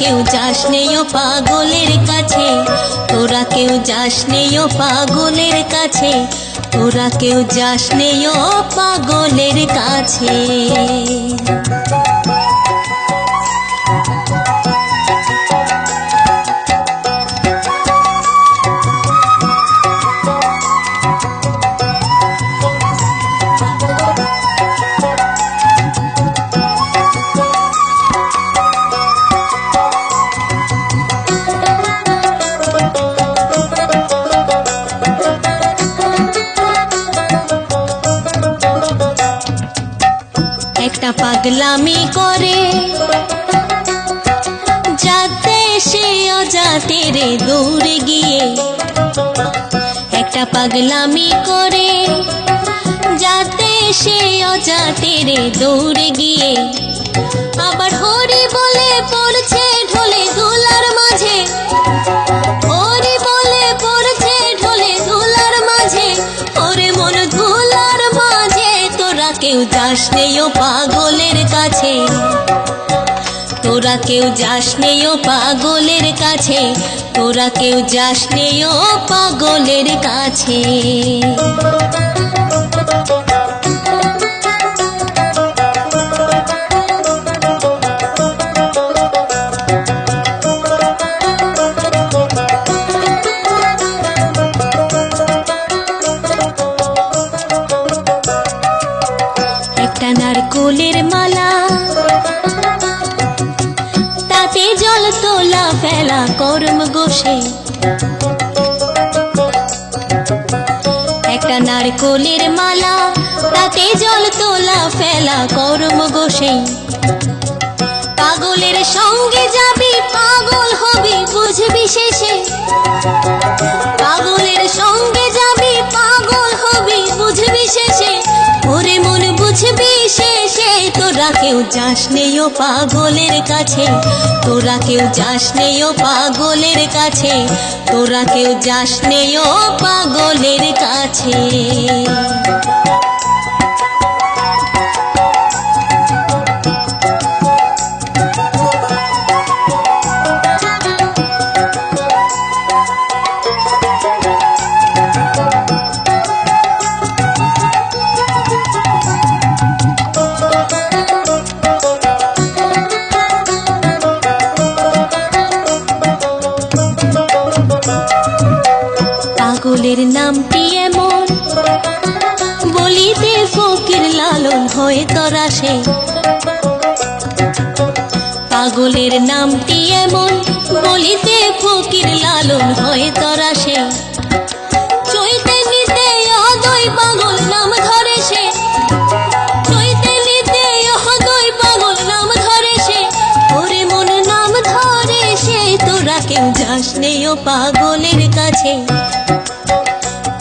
কেউ যাস নেই ও পাগলের কাছে, তোরা কেউ যাস নেই ও পাগলের কাছে, তোরা কেউ যাস নেই ও পাগলের কাছে। একটা পাগলামি করে যাতে সে অজাতের দূরে গিয়ে, একটা পাগলামি করে যাতে সে অজাতের দূরে গিয়ে, আবার হরি বলে পড়ছে ঢোলে ধুলার মাঝে, হরি বলে পড়ছে ঢোলে ধুলার মাঝে, ওরে মন ধুলার মাঝে। তোরা কেউ যাস নেই ও পাগলের কাছে, তোরা কেউ যাস নেই ও পাগলের কাছে, তোরা কেউ যাস নেই ও পাগলের কাছে। একটা নারকোলের মালা, তাতে জল তোলা ফেলা করম গোসে, একটা নারকোলের মালা, তাতে জল তোলা ফেলা করম গোসে। পাগলের সঙ্গে যাবি পাগল হবি বুঝবি শেষে, পাগলের সঙ্গে যাবি পাগল হবি বুঝবি শেষে, ওরে মন বুঝবি শেষে। তোরা কেউ যাস নেই ও পাগলের কাছে, তোরা কেউ যাস নেই ও পাগলের কাছে, তোরা কেউ যাস নেই ও পাগলের কাছে। পাগলের নামটি এমন বলিতে ফকির লালন হয়ে তোরা সে, পাগলের নামটি এমন বলিতে ফকির লালন হয়ে তোরা সে। চৈতে নিতে অদয় পাগল নাম ধরে সে, চৈতে নিতে অদয় পাগল নাম ধরে সে, ওরে মন নাম ধরে সে। তোরা কেউ যাস নেই ও পাগলের কাছে,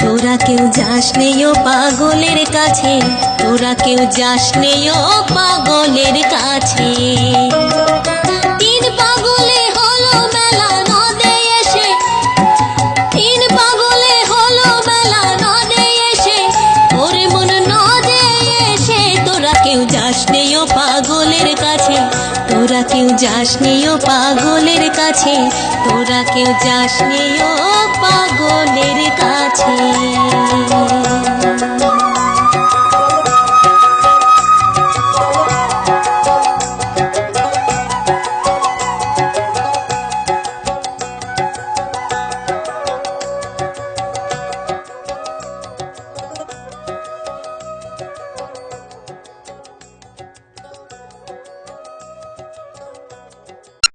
তোরা কেউ যাস নেই ও পাগলের কাছে, তোরা কেউ যাস নেই ও পাগলের কাছে। তিন পাগলে হলো মেলা নদে এসে, তিন পাগলে হলো মেলা নদে এসে, ওরে মন নদে এসে। তোরা কেউ যাস নেই ও পাগলের কাছে, তোরা কেউ যাস নেই ও পাগলের কাছে, তোরা কেউ যাস নেই ও পাগলের কাছে।